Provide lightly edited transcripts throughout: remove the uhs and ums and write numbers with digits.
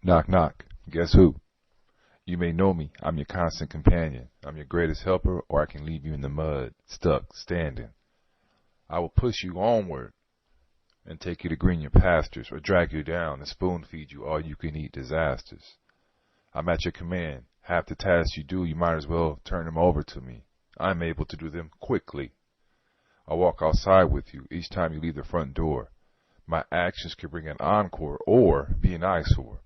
Knock, knock. Guess who? You may know me. I'm your constant companion. I'm your greatest helper, or I can leave you in the mud, stuck, standing. I will push you onward and take you to greener pastures, or drag you down and spoon feed you all you can eat disasters. I'm at your command. Half the tasks you do, you might as well turn them over to me. I'm able to do them quickly. I'll walk outside with you each time you leave the front door. My actions can bring an encore or be an eyesore.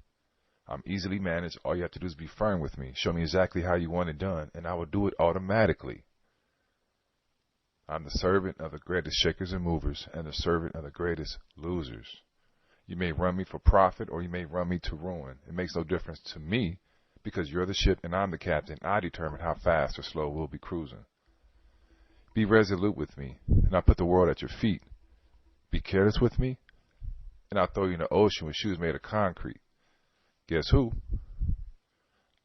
I'm easily managed. All you have to do is be firm with me. Show me exactly how you want it done, and I will do it automatically. I'm the servant of the greatest shakers and movers, and the servant of the greatest losers. You may run me for profit, or you may run me to ruin. It makes no difference to me, because you're the ship and I'm the captain. I determine how fast or slow we'll be cruising. Be resolute with me, and I'll put the world at your feet. Be careless with me, and I'll throw you in the ocean with shoes made of concrete. Guess who?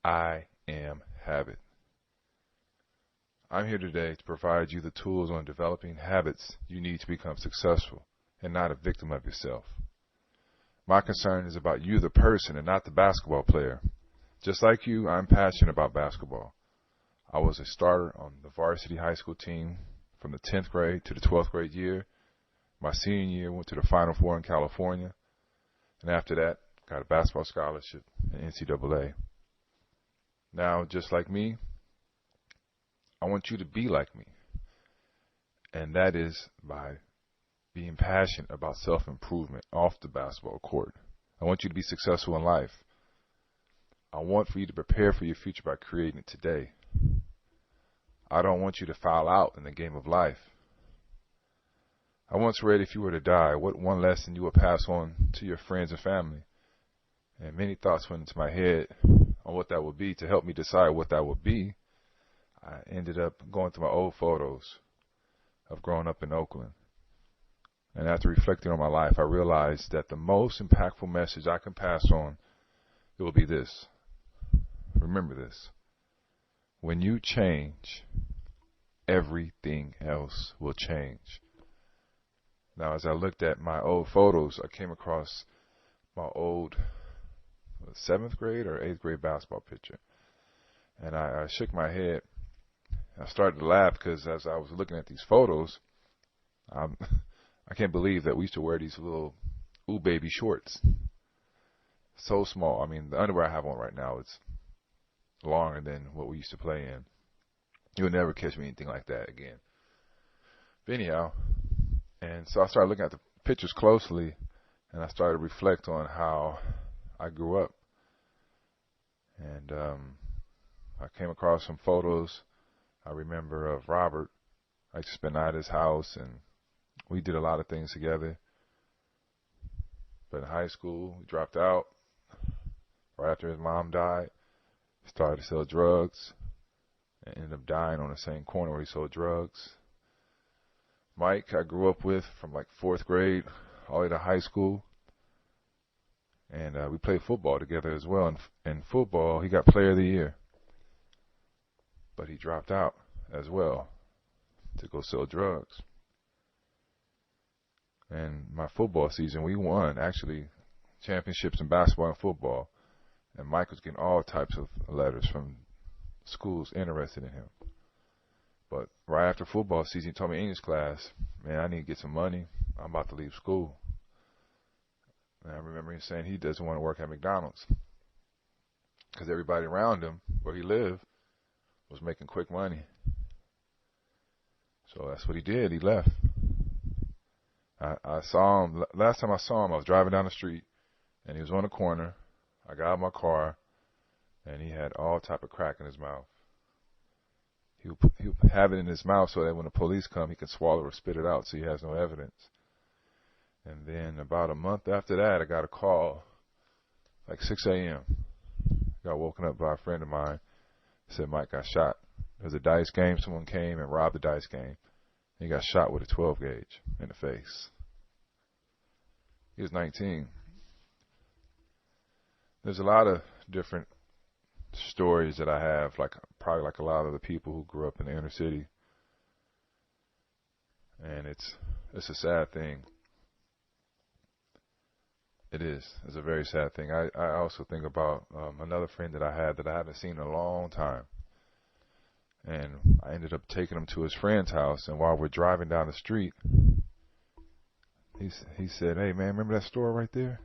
I am habit. I'm here today to provide you the tools on developing habits you need to become successful and not a victim of yourself. My concern is about you, the person, and not the basketball player. Just like you, I'm passionate about basketball. I was a starter on the varsity high school team from the 10th grade to the 12th grade year. My senior year, went to the Final Four in California. And after that, got a basketball scholarship in NCAA. Now, just like me, I want you to be like me. And that is by being passionate about self-improvement off the basketball court. I want you to be successful in life. I want for you to prepare for your future by creating it today. I don't want you to foul out in the game of life. I once read, if you were to die, what one lesson you would pass on to your friends and family? And many thoughts went into my head on what that would be. To help me decide what that would be, I ended up going through my old photos of growing up in Oakland. And after reflecting on my life, I realized that the most impactful message I can pass on, it will be this. Remember this. When you change, everything else will change. Now, as I looked at my old photos, I came across my old 7th grade or 8th grade basketball picture. And I shook my head. I started to laugh because as I was looking at these photos, I can't believe that we used to wear these little ooh baby shorts. So small. I mean, the underwear I have on right now is longer than what we used to play in. You'll never catch me anything like that again. But anyhow, and so I started looking at the pictures closely, and I started to reflect on how I grew up. And I came across some photos I remember of Robert. I used to spend the night at his house, and we did a lot of things together. But in high school, we dropped out. Right after his mom died, he started to sell drugs and ended up dying on the same corner where he sold drugs. Mike, I grew up with from like 4th grade all the way to high school. And we played football together as well. And in football, he got Player of the Year. But he dropped out as well to go sell drugs. And my football season, we won, actually, championships in basketball and football. And Mike was getting all types of letters from schools interested in him. But right after football season, he told me, English class, man, I need to get some money. I'm about to leave school. And I remember him saying he doesn't want to work at McDonald's because everybody around him, where he lived, was making quick money. So that's what he did. He left. I saw him, last time I saw him, I was driving down the street, and he was on the corner. I got out of my car, and he had all type of crack in his mouth. He would have it in his mouth so that when the police come, he can swallow or spit it out so he has no evidence. And then about a month after that, I got a call, like 6 a.m. Got woken up by a friend of mine. Said Mike got shot. There was a dice game. Someone came and robbed the dice game. He got shot with a 12 gauge in the face. He was 19. There's a lot of different stories that I have, probably like a lot of the people who grew up in the inner city. And it's a sad thing. It is. It's a very sad thing. I also think about another friend that I had that I haven't seen in a long time. And I ended up taking him to his friend's house. And while we're driving down the street, he said, "Hey, man, remember that store right there?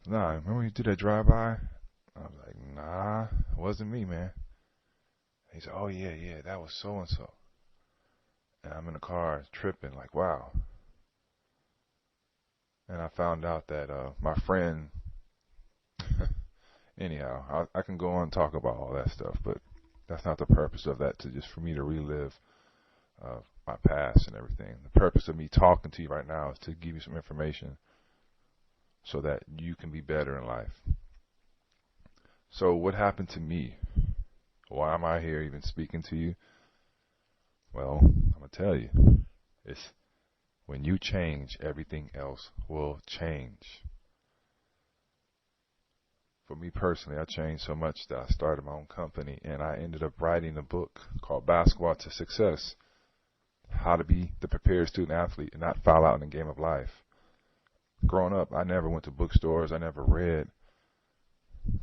Nah, remember when you did that drive-by?" I was like, "Nah, it wasn't me, man." He said, "Oh, yeah, yeah, that was so-and-so." And I'm in the car tripping like, wow. And I found out that my friend, anyhow, I can go on and talk about all that stuff, but that's not the purpose of that, to just for me to relive my past and everything. The purpose of me talking to you right now is to give you some information so that you can be better in life. So what happened to me? Why am I here even speaking to you? Well, I'm going to tell you. It's when you change, everything else will change. For me personally, I changed so much that I started my own company and I ended up writing a book called Basketball to Success. How to be the prepared student athlete and not foul out in the game of life. Growing up, I never went to bookstores, I never read.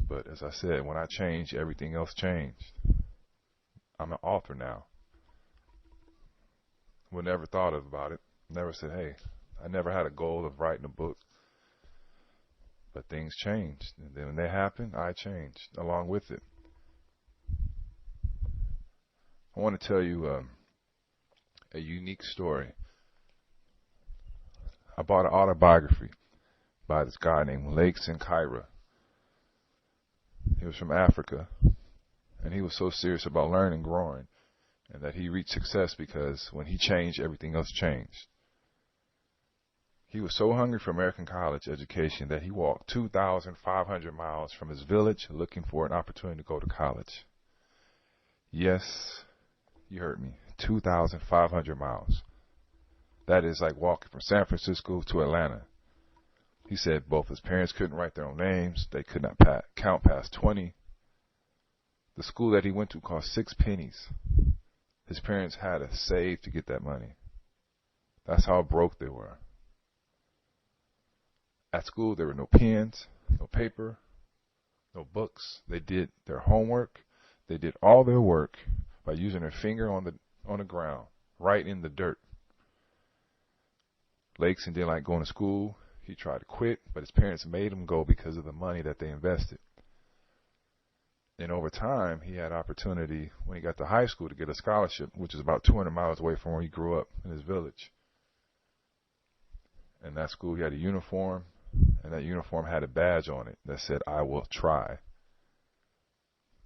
But as I said, when I changed, everything else changed. I'm an author now. Would never thought about it. Never said, hey, I never had a goal of writing a book. But things changed. And then when they happened, I changed along with it. I want to tell you a unique story. I bought an autobiography by this guy named Lakeson Kyra. He was from Africa, and he was so serious about learning and growing, and that he reached success because when he changed, everything else changed. He was so hungry for American college education that he walked 2,500 miles from his village looking for an opportunity to go to college. Yes, you heard me, 2,500 miles. That is like walking from San Francisco to Atlanta. He said both his parents couldn't write their own names. They could not count past 20. The school that he went to cost 6 pennies. His parents had to save to get that money. That's how broke they were. At school, there were no pens, no paper, no books. They did their homework. They did all their work by using their finger on the ground, right in the dirt. Lakeson didn't like going to school. He tried to quit, but his parents made him go because of the money that they invested. And over time, he had opportunity when he got to high school to get a scholarship, which is about 200 miles away from where he grew up in his village. In that school, he had a uniform, and that uniform had a badge on it that said, "I will try."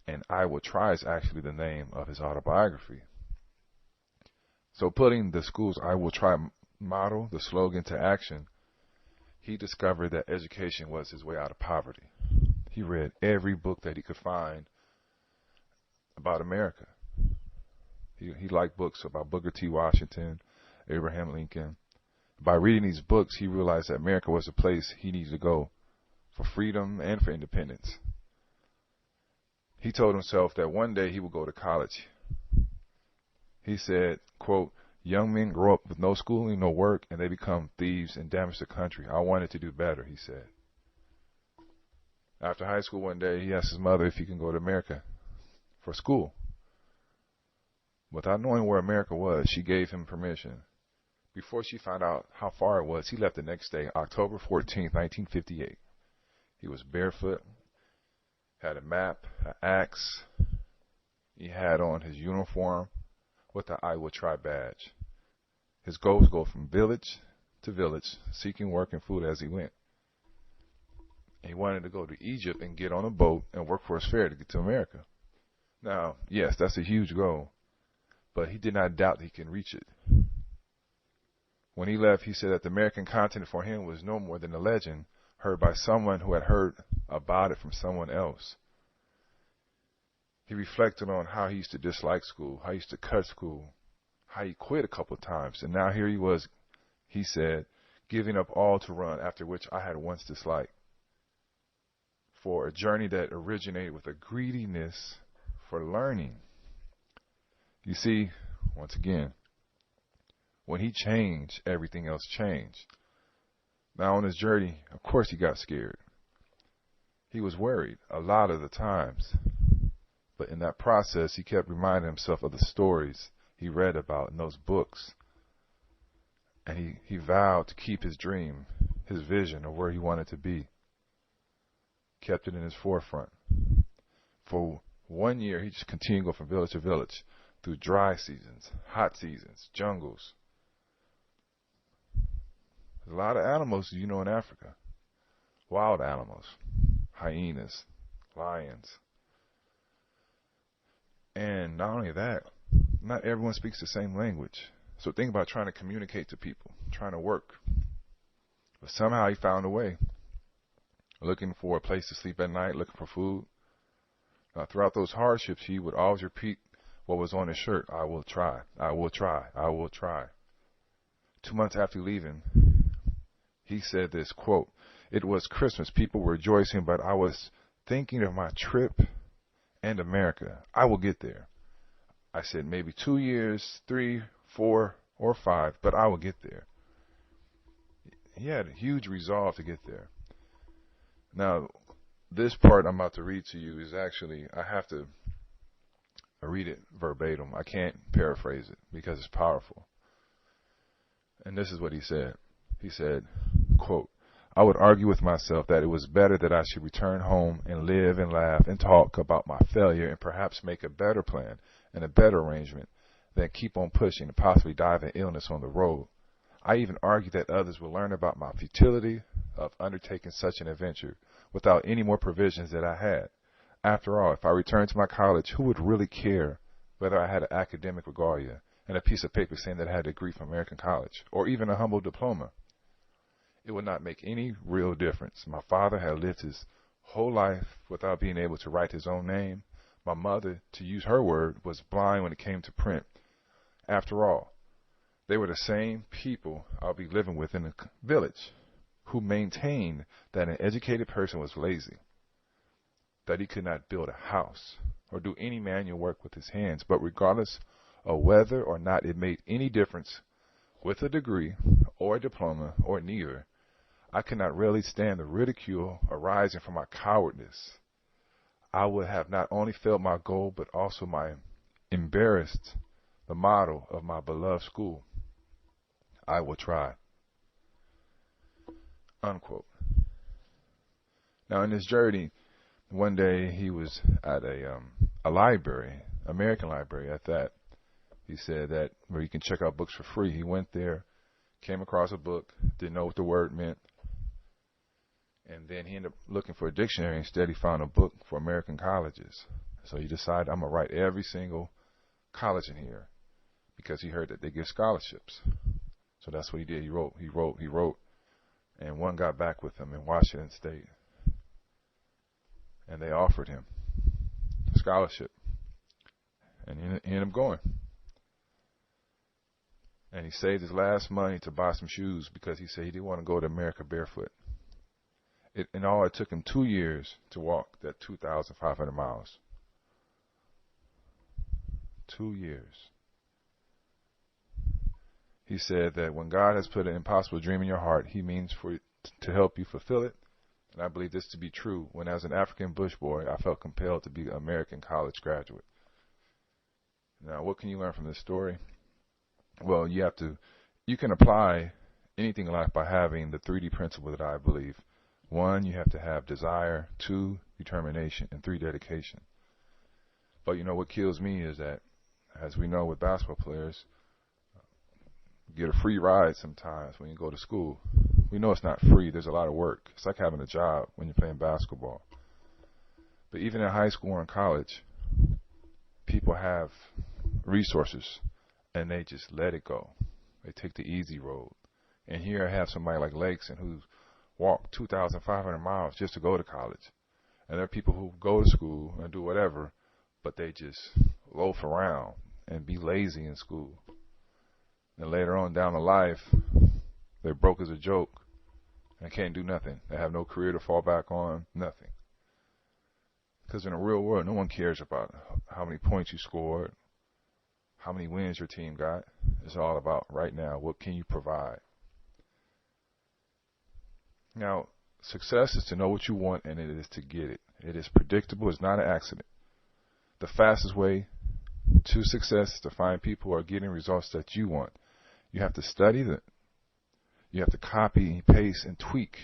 And "I will try" is actually the name of his autobiography. So putting the school's "I will try" motto, the slogan, to action, he discovered that education was his way out of poverty. He read every book that he could find about America. He liked books about Booker T. Washington, Abraham Lincoln. By reading these books, he realized that America was a place he needed to go for freedom and for independence. He told himself that one day he would go to college. He said, quote, "Young men grow up with no schooling, no work, and they become thieves and damage the country. I wanted to do better," he said. After high school one day, he asked his mother if he can go to America for school. Without knowing where America was, she gave him permission. Before she found out how far it was, he left the next day, October 14th, 1958. He was barefoot, had a map, an axe. He had on his uniform with the "I will try" badge. His goal was to go from village to village, seeking work and food as he went. He wanted to go to Egypt and get on a boat and work for his fare to get to America. Now, yes, that's a huge goal, but he did not doubt that he can reach it. When he left, he said that the American continent for him was no more than a legend heard by someone who had heard about it from someone else. He reflected on how he used to dislike school, how he used to cut school, how he quit a couple of times, and now here he was, he said, giving up all to run, after which I had once disliked, for a journey that originated with a greediness for learning. You see, once again, when he changed, everything else changed. Now on his journey, of course he got scared. He was worried a lot of the times. But in that process, he kept reminding himself of the stories he read about in those books. And he vowed to keep his dream, his vision of where he wanted to be. Kept it in his forefront. For 1 year, he just continued to go from village to village through dry seasons, hot seasons, jungles. There's a lot of animals, in Africa. Wild animals, hyenas, lions. And not only that, not everyone speaks the same language. So think about trying to communicate to people, trying to work. But somehow he found a way. Looking for a place to sleep at night, looking for food. Throughout those hardships, he would always repeat what was on his shirt. I will try, I will try, I will try. 2 months after leaving, he said this, quote, "It was Christmas. People were rejoicing, but I was thinking of my trip and America. I will get there. I said maybe 2 years, 3, 4, or 5, but I will get there." He had a huge resolve to get there. Now, this part I'm about to read to you is actually, I have to read it verbatim. I can't paraphrase it because it's powerful. And this is what he said. He said, quote, "I would argue with myself that it was better that I should return home and live and laugh and talk about my failure and perhaps make a better plan and a better arrangement than keep on pushing and possibly die of an illness on the road. I even argue that others will learn about my futility of undertaking such an adventure without any more provisions that I had. After all, if I returned to my college, who would really care whether I had an academic regalia and a piece of paper saying that I had a degree from American College, or even a humble diploma? It would not make any real difference. My father had lived his whole life without being able to write his own name. My mother, to use her word, was blind when it came to print. After all, they were the same people I'll be living with in the village, who maintained that an educated person was lazy, that he could not build a house or do any manual work with his hands. But regardless of whether or not it made any difference with a degree or a diploma or neither, I could not really stand the ridicule arising from my cowardice. I would have not only failed my goal, but also embarrassed the model of my beloved school. I will try." Unquote. Now, in his journey, one day he was at a library, American library at that. He said that where you can check out books for free. He went there, came across a book, didn't know what the word meant, and then he ended up looking for a dictionary. Instead, he found a book for American colleges. So he decided, I'm going to write every single college in here, because he heard that they give scholarships. So that's what he did. He wrote. And one got back with him in Washington State. And they offered him a scholarship. And he ended up going. And he saved his last money to buy some shoes because he said he didn't want to go to America barefoot. In all, it took him 2 years to walk that 2,500 miles. 2 years. He said that when God has put an impossible dream in your heart, He means for it to help you fulfill it. And I believe this to be true. When as an African bush boy, I felt compelled to be an American college graduate. Now, what can you learn from this story? Well, you can apply anything in life by having the 3D principle that I believe. 1, you have to have desire. 2, determination. And 3, dedication. But what kills me is that, as we know with basketball players, you get a free ride sometimes when you go to school. We know it's not free. There's a lot of work. It's like having a job when you're playing basketball. But even in high school or in college, people have resources and they just let it go. They take the easy road. And here I have somebody like Lakeson who's walked 2,500 miles just to go to college. And there are people who go to school and do whatever, but they just loaf around and be lazy in school. And later on down the life, they're broke as a joke and can't do nothing. They have no career to fall back on, nothing. Because in the real world, no one cares about how many points you scored, how many wins your team got. It's all about right now, what can you provide? Now, success is to know what you want, and it is to get it. It is predictable. It's not an accident. The fastest way to success is to find people who are getting results that you want. You have to study them. You have to copy, paste, and tweak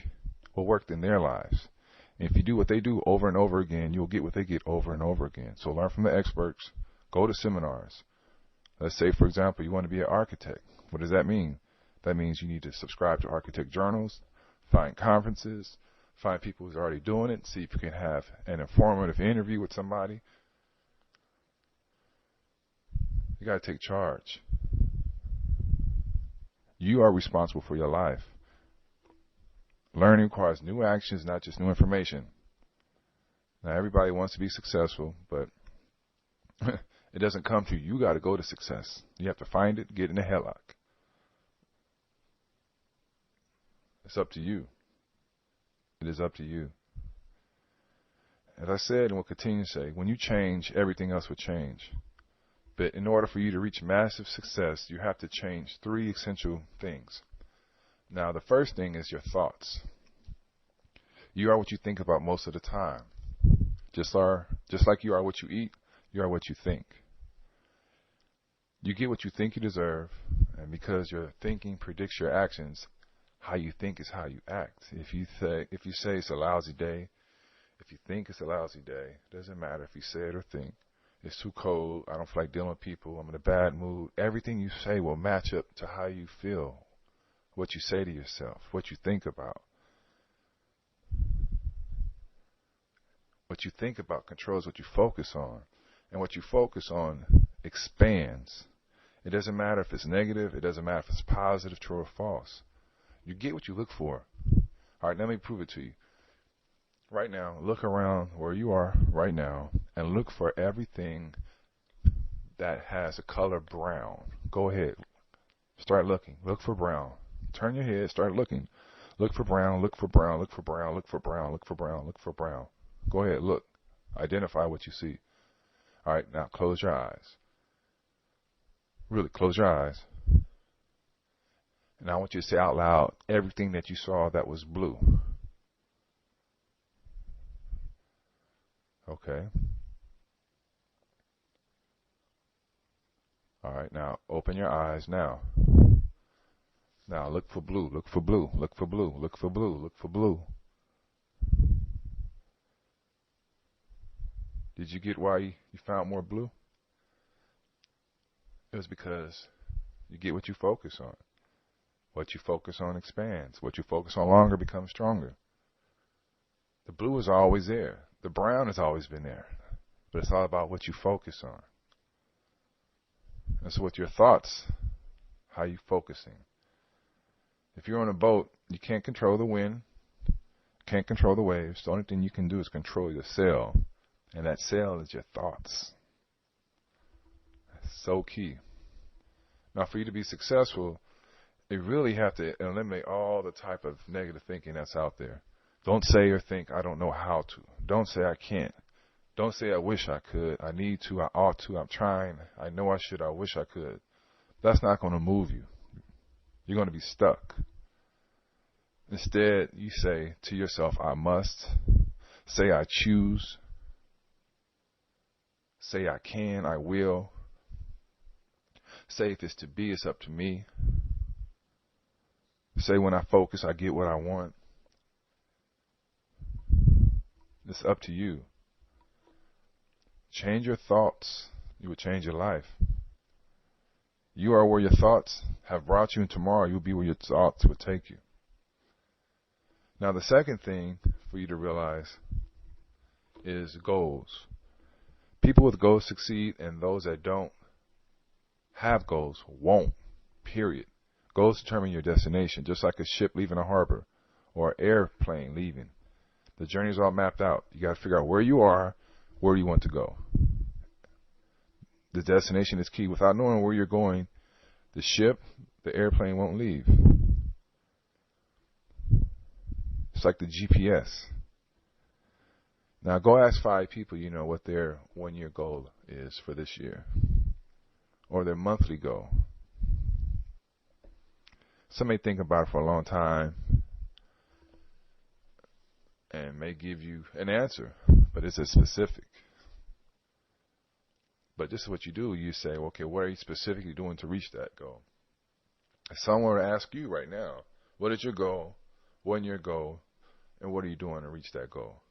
what worked in their lives. And if you do what they do over and over again, you'll get what they get over and over again. So learn from the experts. Go to seminars. Let's say, for example, you want to be an architect. What does that mean? That means you need to subscribe to architect journals, find conferences, find people who's already doing it, see if you can have an informative interview with somebody. You got to take charge. You are responsible for your life. Learning requires new actions, not just new information. Now, everybody wants to be successful, but it doesn't come to you. You got to go to success. You have to find it, get in a headlock. It's up to you. It is up to you. As I said and will continue to say, when you change, everything else will change. But in order for you to reach massive success, you have to change 3 essential things. Now, the first thing is your thoughts. You are what you think about most of the time. Just like you are what you eat, you are what you think. You get what you think you deserve, and because your thinking predicts your actions, how you think is how you act. If you say it's a lousy day, if you think it's a lousy day, it doesn't matter if you say it or think. It's too cold, I don't feel like dealing with people, I'm in a bad mood. Everything you say will match up to how you feel, what you say to yourself, what you think about. What you think about controls what you focus on. And what you focus on expands. It doesn't matter if it's negative, it doesn't matter if it's positive, true or false. You get what you look for. All right, let me prove it to you. Right now, look around where you are right now and look for everything that has a color brown. Go ahead. Start looking. Look for brown. Turn your head. Start looking. Look for brown. Look for brown. Look for brown. Look for brown. Look for brown. Look for brown. Go ahead. Look. Identify what you see. All right. Now close your eyes. Really, close your eyes. And I want you to say out loud everything that you saw that was blue. Okay. All right. Now open your eyes now. Now look for blue. Look for blue. Look for blue. Look for blue. Look for blue. Did you get why you found more blue? It was because you get what you focus on. What you focus on expands. What you focus on longer becomes stronger. The blue is always there. The brown has always been there. But it's all about what you focus on. And so with your thoughts, how you focusing? If you're on a boat, you can't control the wind, can't control the waves. The only thing you can do is control your sail. And that sail is your thoughts. That's so key. Now, for you to be successful, you really have to eliminate all the type of negative thinking that's out there. Don't say or think, I don't know how to. Don't say I can't. Don't say I wish I could. I need to. I ought to. I'm trying. I know I should. I wish I could. That's not going to move you. You're going to be stuck. Instead, you say to yourself, I must. Say I choose. Say I can. I will. Say if it's to be, it's up to me. Say when I focus, I get what I want. It's up to you. Change your thoughts. You will change your life. You are where your thoughts have brought you, and tomorrow you'll be where your thoughts will take you. Now, the second thing for you to realize is goals. People with goals succeed, and those that don't have goals won't. Period. Goals determine your destination, just like a ship leaving a harbor or an airplane leaving. The journey is all mapped out. You got to figure out where you are, where you want to go. The destination is key. Without knowing where you're going, the ship, the airplane won't leave. It's like the GPS. Now go ask 5 people you know what their 1-year goal is for this year, or their monthly goal. Some may think about it for a long time, and may give you an answer, but it's a specific. But this is what you do. You say, okay, what are you specifically doing to reach that goal? If someone were to ask you right now, what is your goal? What's your goal? And what are you doing to reach that goal?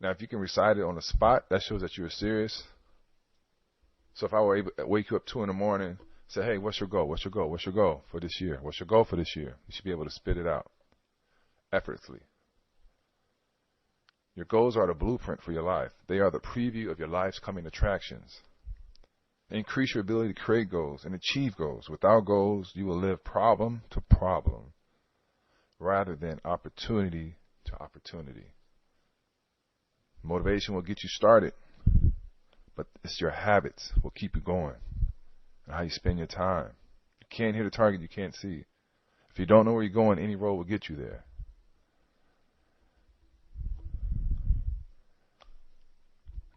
Now, if you can recite it on the spot, that shows that you're serious. So if I were able to wake you up 2 in the morning, say, hey, what's your goal? What's your goal? What's your goal for this year? What's your goal for this year? You should be able to spit it out effortlessly. Your goals are the blueprint for your life. They are the preview of your life's coming attractions. Increase your ability to create goals and achieve goals. Without goals, you will live problem to problem rather than opportunity to opportunity. Motivation will get you started, but it's your habits will keep you going and how you spend your time. You can't hit a target you can't see. If you don't know where you're going, any road will get you there.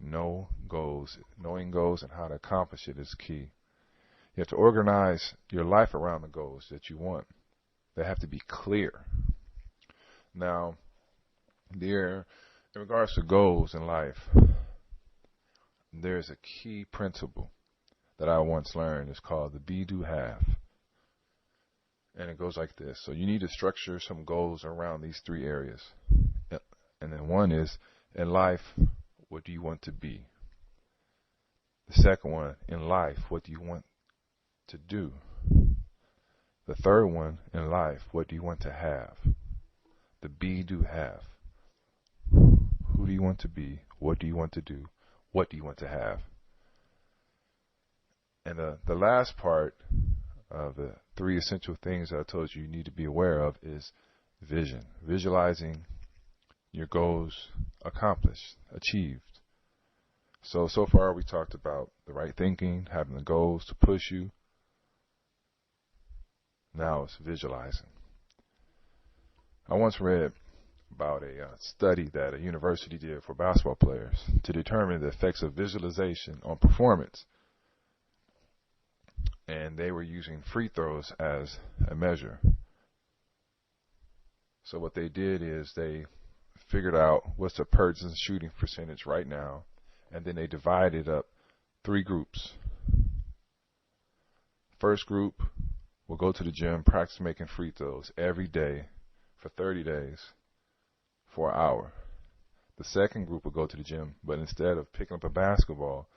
Knowing goals and how to accomplish it is key. You have to organize your life around the goals that you want. They have to be clear. Now, in regards to goals in life, there's a key principle that I once learned. It's called the be, do, have. And it goes like this. So you need to structure some goals around these 3 areas. And then one is, in life, what do you want to be? The second one, in life, what do you want to do? The third one, in life, what do you want to have? The be, do, have. Who do you want to be? What do you want to do? What do you want to have? And the last part of the 3 essential things that I told you need to be aware of is vision. Visualizing your goals accomplished, achieved. So far we talked about the right thinking, having the goals to push you. Now it's visualizing. I once read about a study that a university did for basketball players to determine the effects of visualization on performance. And they were using free throws as a measure. So what they did is they figured out what's the person's shooting percentage right now, and then they divided up 3 groups. First group will go to the gym, practice making free throws every day for 30 days for an hour. The second group will go to the gym, but instead of picking up a basketball,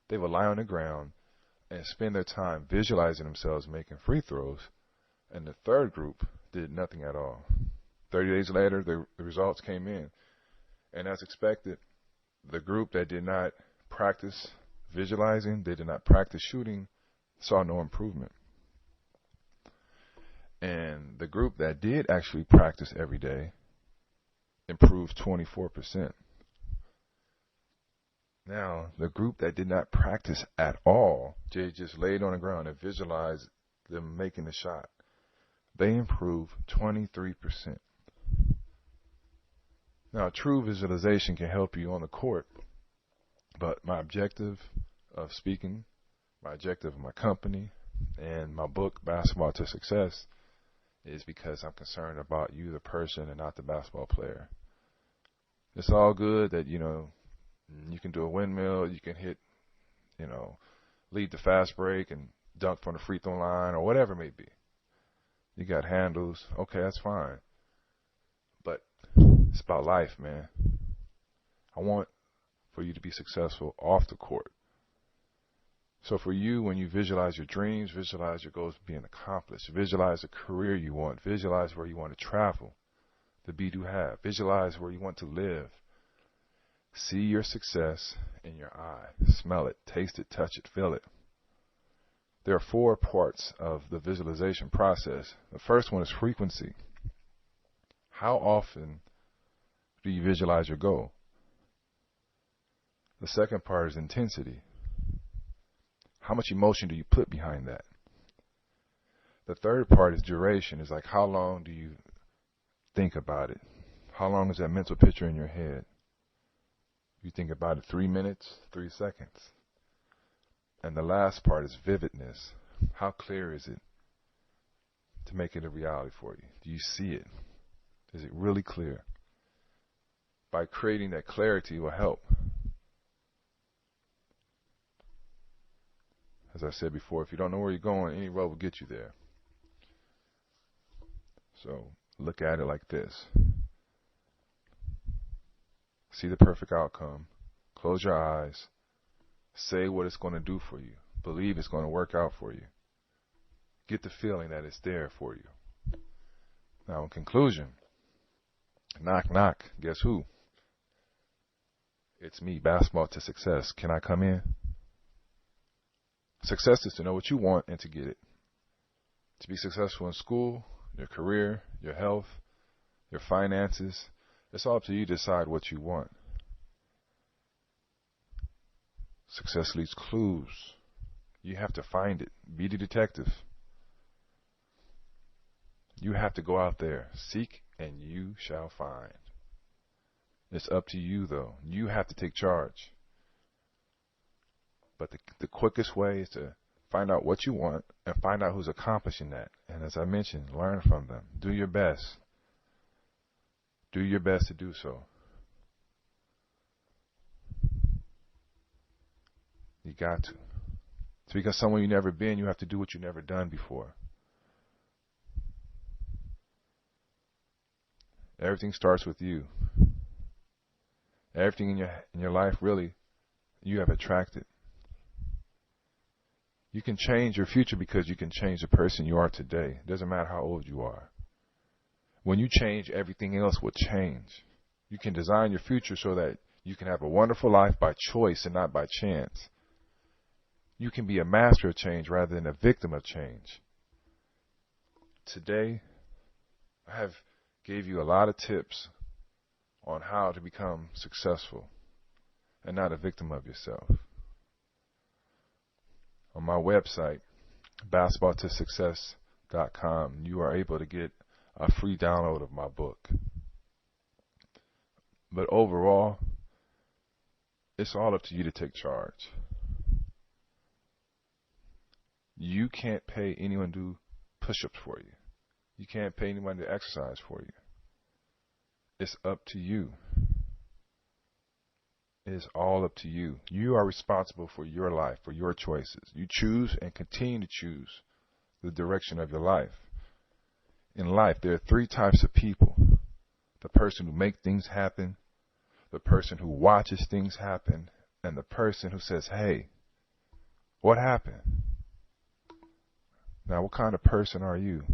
they will lie on the ground and spend their time visualizing themselves making free throws. And the third group did nothing at all. 30 days later, the results came in. And as expected, the group that did not practice visualizing, they did not practice shooting, saw no improvement. And the group that did actually practice every day improved 24%. Now, the group that did not practice at all, they just laid on the ground and visualized them making the shot, they improved 23%. Now, true visualization can help you on the court, but my objective of speaking, my objective of my company, and my book, Basketball to Success, is because I'm concerned about you, the person, and not the basketball player. It's all good that, you can do a windmill, you can hit, lead the fast break and dunk from the free throw line or whatever it may be. You got handles. Okay, that's fine. But it's about life, man. I want for you to be successful off the court. So for you, when you visualize your dreams, visualize your goals being accomplished, visualize the career you want, visualize where you want to travel, the be, do, have, visualize where you want to live. See your success in your eye. Smell it, taste it, touch it, feel it. There are 4 parts of the visualization process. The first one is frequency. How often do you visualize your goal? The second part is intensity. How much emotion do you put behind that? The third part is duration. It's like, how long do you think about it? How long is that mental picture in your head? You think about it 3 minutes, 3 seconds. And the last part is vividness. How clear is it to make it a reality for you? Do you see it? Is it really clear? by creating that clarity will help. As I said before, if you don't know where you're going, any road will get you there. So look at it like this. See the perfect outcome. Close your eyes. Say what it's going to do for you. Believe it's going to work out for you. Get the feeling that it's there for you. Now, in conclusion, knock, knock. Guess who? It's me, Basketball to Success. Can I come in? Success is to know what you want and to get it. To be successful in school, your career, your health, your finances, it's all up to you to decide what you want. Success leaves clues. You have to find it. Be the detective. You have to go out there. Seek and you shall find. It's up to you, though. You have to take charge. But the quickest way is to find out what you want and find out who's accomplishing that. And as I mentioned, learn from them. Do your best. Do your best to do so. You got to. To become someone you've never been, you have to do what you've never done before. Everything starts with you. Everything in your life, really, you have attracted. You can change your future because you can change the person you are today. It doesn't matter how old you are. When you change, everything else will change. You can design your future so that you can have a wonderful life by choice and not by chance. You can be a master of change rather than a victim of change. Today, I have gave you a lot of tips on how to become successful and not a victim of yourself. On my website, basketballtosuccess.com, you are able to get a free download of my book. But overall, it's all up to you to take charge. You can't pay anyone to do push-ups for you. You can't pay anyone to exercise for you. It's up to you. It is all up to you. You are responsible for your life, for your choices. You choose and continue to choose the direction of your life. In life, there are three types of people. The person who makes things happen, the person who watches things happen, and the person who says, hey, what happened? Now, what kind of person are you?